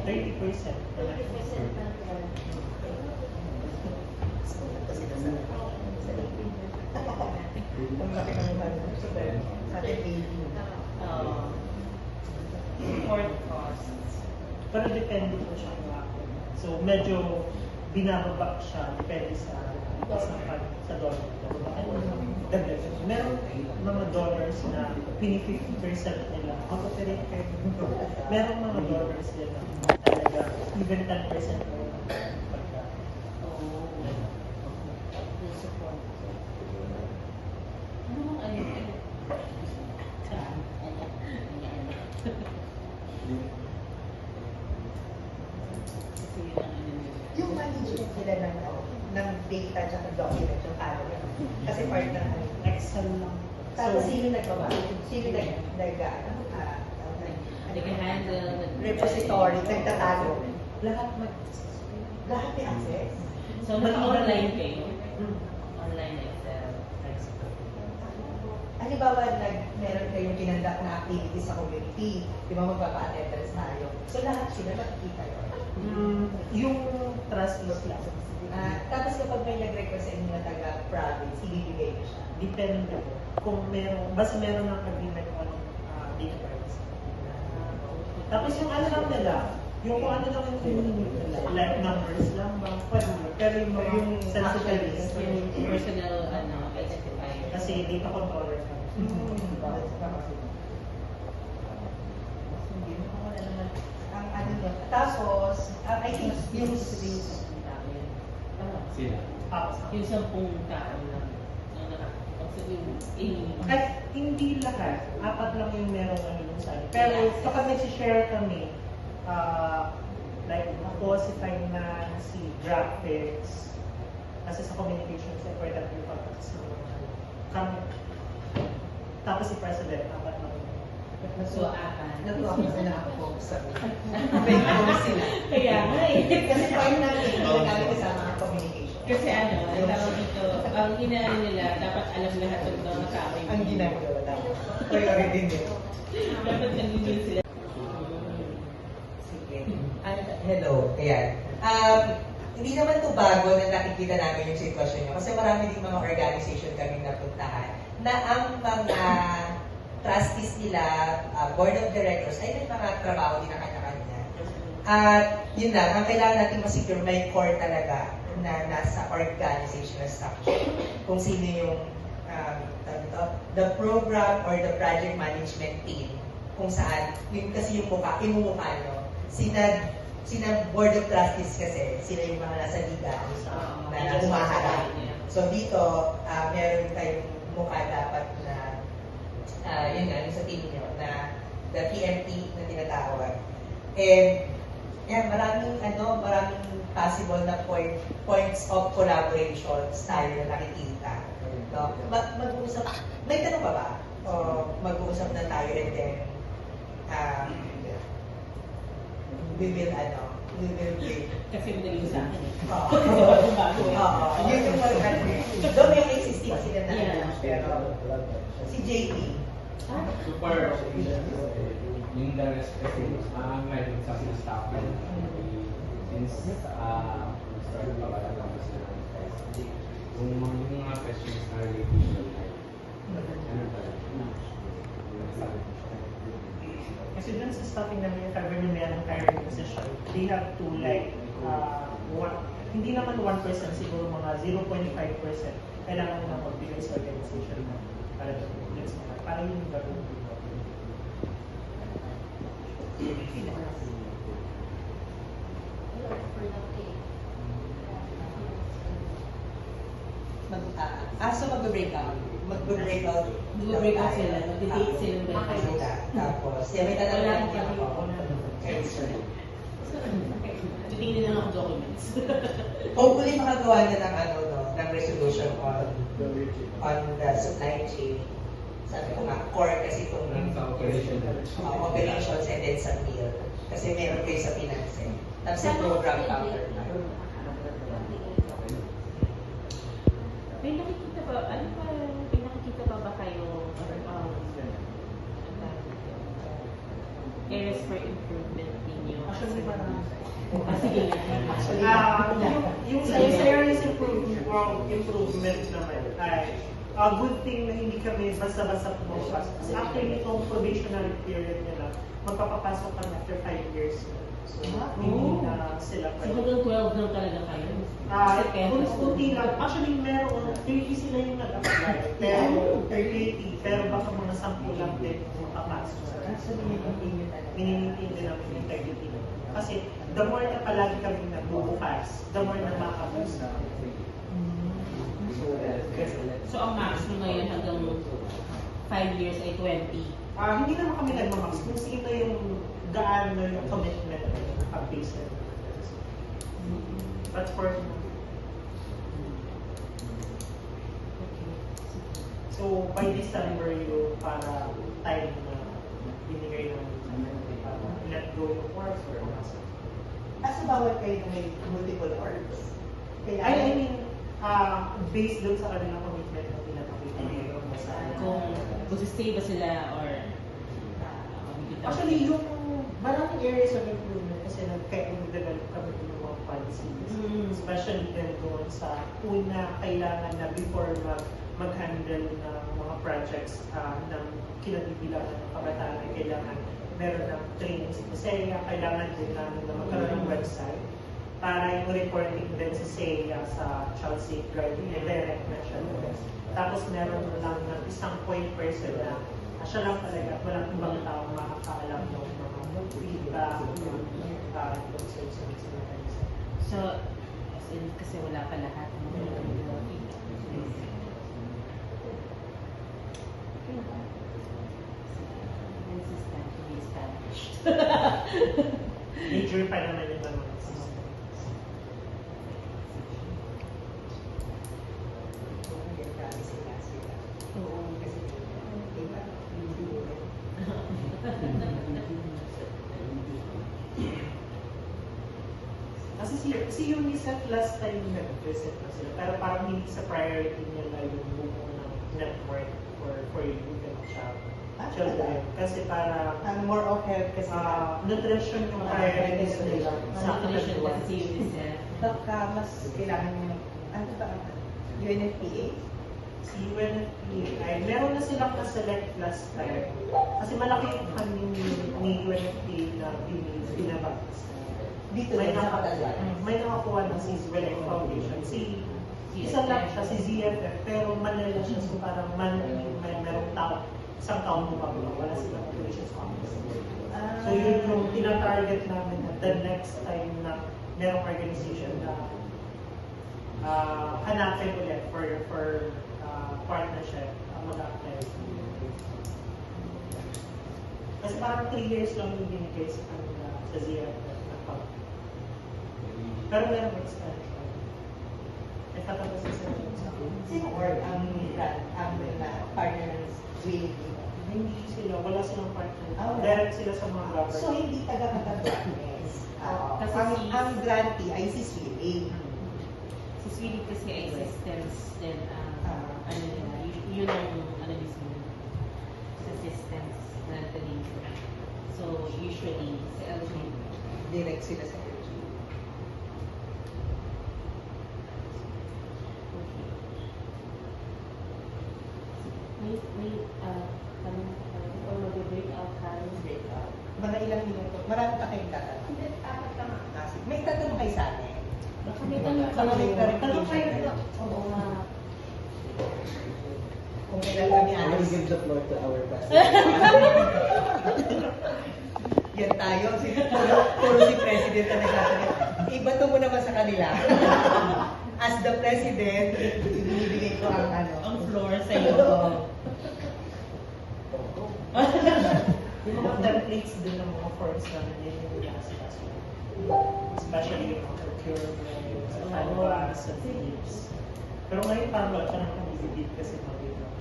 30%. 30% ng Kasi nasa ang laki ng naman sa atin 80. Support costs. Pero depende po siya kung ako. So medyo binababa siya, depende sa dollar. Meron mga dollars na pini-50% nila. Mag-operate kayo. Meron mga dollars din na talaga even 10% na pagka. Support. Ano bang ano? Saan? Yung management nila ng data at document yung ano yan. Kasi part ng Excel lang. Tapos So, sino nagbawa? Sino Nag-handle. repository, nagtatago? lahat Lahat may access. So, naka-online kayo? Hmm. Online Excel. Halimbawa, meron kayong kinandak na activity sa community, di ba magpapa-attendance tayo? So lahat sila makikita yun. Yung trust list lang. Tapos kapag may nag-request sa inyo na taga-province, ibibigay niyo siya. Depende po. Kung meron, basta meron ng agreement on data privacy. Tapos yung ano lang nila, yung kung ano lang yung hinihingi nila, like numbers lang ba, pwede mo. Pero yung sensitive list, Yung personal identifier. kasi data controller ka. Ang ano niya. Tapos, I think yung Sila. Yung 10 tao lang. At hindi lahat, apat lang yung merong ano yung side. Pero kapag nag-share kami, like ako, si Fineman, si Graphics, kasi sa communications, important yung pagkakasama kami. Tapos si President, apat lang. So, apat. Natuwa ko sila ako sa break ko sila. Kaya nga eh. Kasi part namin, nagkakalit kasama ang communication. Kasi ano, ang tawag dito, ang inaano nila, dapat alam lahat ng mga tao. Ang ginagawa namin. Priority nila. Dapat nandun sila. Sige. Hello. Ayan. Hindi naman to bago na nakikita namin yung sitwasyon nyo. Kasi marami din mga organization kaming napuntahan na ang mga trustees nila, board of directors, ay may mga trabaho din na kanya-kanya. At yun lang, ang kailangan natin masecure may core talaga na nasa organizational structure. Kung sino yung the program or the project management team, kung saan, yun kasi yung imumukha nyo. Sina board of trustees kasi, sila yung mga nasa liga na umaharap. So dito, meron kayong mukha dapat na, yun nga, yung sa team nyo, na the PMP na tinatawag. And, yan, maraming possible na points of collaboration tayo na nakikita. No? Mag-uusap, may tanong pa ba? O mag-uusap na tayo and then, we will wait. Kasi madali sa akin. Oo. Yun yung doon may existing sila na pero si JP. Super. Yung the rest kasi meron sa staff since start pa wala lang sila yung mga questions na related ano ba Kasi dun sa staffing namin yung cover na meron hiring position, they have to like, hindi naman 1%, siguro mga 0.5%. Kailangan na magbigay sa organization na para yung gagawin. So mag-break out. Mag-break out. Mag-break out sila. Mag-date sila. Tapos, may tatanong Wala ako. Titingnan na lang ang documents. Hopefully makagawa na ng resolution on the supply chain. Sabi ko nga, core kasi itong operations and then sa meal. Kasi meron kayo sa finance. Tapos sa program counter na. May nakikita ba, may nakikita pa ba kayo areas for improvement ninyo Actually, parang Sige. Actually, yung sa areas improvement naman ay good thing na hindi kami basta-basta pumapasok. Kasi after nitong probationary period nila, magpapapasok kami after 5 years. So, hindi na sila So hanggang 12 lang talaga kayo? Kunti lang. Actually, meron, 30 sila yung nag-apply. Pero, 30, pero baka mga 10 lang din makapasok. Minimintain din namin yung integrity. Kasi, the more na palagi kami nagbubukas, the more na makapos na. So ang maximum ngayon hanggang 5 years ay 20? Hindi naman kami nagmamax. Kung sino yung gaano yung commitment na nakabase na. But for so, by December yung para time na binigay ng let go yung work or nasa. Asa bawat kayo na may multiple orgs? I mean, based dun sa kanilang commitment na pinapakita ngayon sa Kung stay ba sila or actually, yung maraming areas of improvement kasi nag-develop kami ng mga policies. Especially din doon sa una, kailangan na before mag-handle ng mga projects ng kinabibilangan ng kabataan, kailangan meron ng training sa SEA, kailangan din namin na magkaroon ng website para yung reporting din sa SEA sa child safeguarding and direct na siya. Tapos meron lang ng isang point person na siya lang talaga, walang ibang tao makakaalam ng mga feedback, So, as in, kasi wala pa lahat. major pa naman yung mga system. Kasi si UNICEF last time nag-visit na sila, pero parang hindi sa priority nila yung buo ng network for youth and children. Kasi para more of help kasi nutrition yung priorities nila sa Nutrition katuwa. kasi si UNICEF. baka mas kailangan nyo, ano ba, UNFPA? Si UNFPA ay meron na silang na-select last time. Kasi malaki yung funding ni UNFPA na binabas. Dito May lang sa Katalwan. may nakakuha ng si Zwelling Foundation. Isa lang siya, si ZFF, pero Manila siya. So parang merong tao, isang taon mo ba wala silang operations office. So yun yung tina-target namin na the next time na merong organization na hanapin ulit for partnership mag-apply. Kasi parang 3 years lang yung binigay sa kanila sa ZFF na pag. Pero merong expansion. May katapos sa Sino or ang partner ng Zwilling dito? hindi sila, wala silang partner. Wala. Direct sila sa mga government. So hindi taga-Katalwanes. Kasi Ang grantee ay si Zwilling. Si Sweden kasi ay systems din, ano nila, yun ang ano mismo sa systems na dito. So usually sa LG, Direct sila sa LG. may tanong ko pa rin, or mag-break out tayo. Breakout. Mga ilang minuto. Marami pa kayong tatanong. May tatanong kayo sa atin. Baka may tanong ka Tanong kayo. Oo nga. Kung kailan kami I will alis. give the floor to our president. Yan tayo. Puro si President na nagsasabi. Ibato mo naman sa kanila. As the President, ibinibigay ko ang Ang floor sa iyo. Yung mga templates din ng mga forms namin, yun yung nasa-nasa. Especially yung mga procurement, sa canvas, sa tips. Pero ngayon parang wala siya ng pag-ibig kasi mga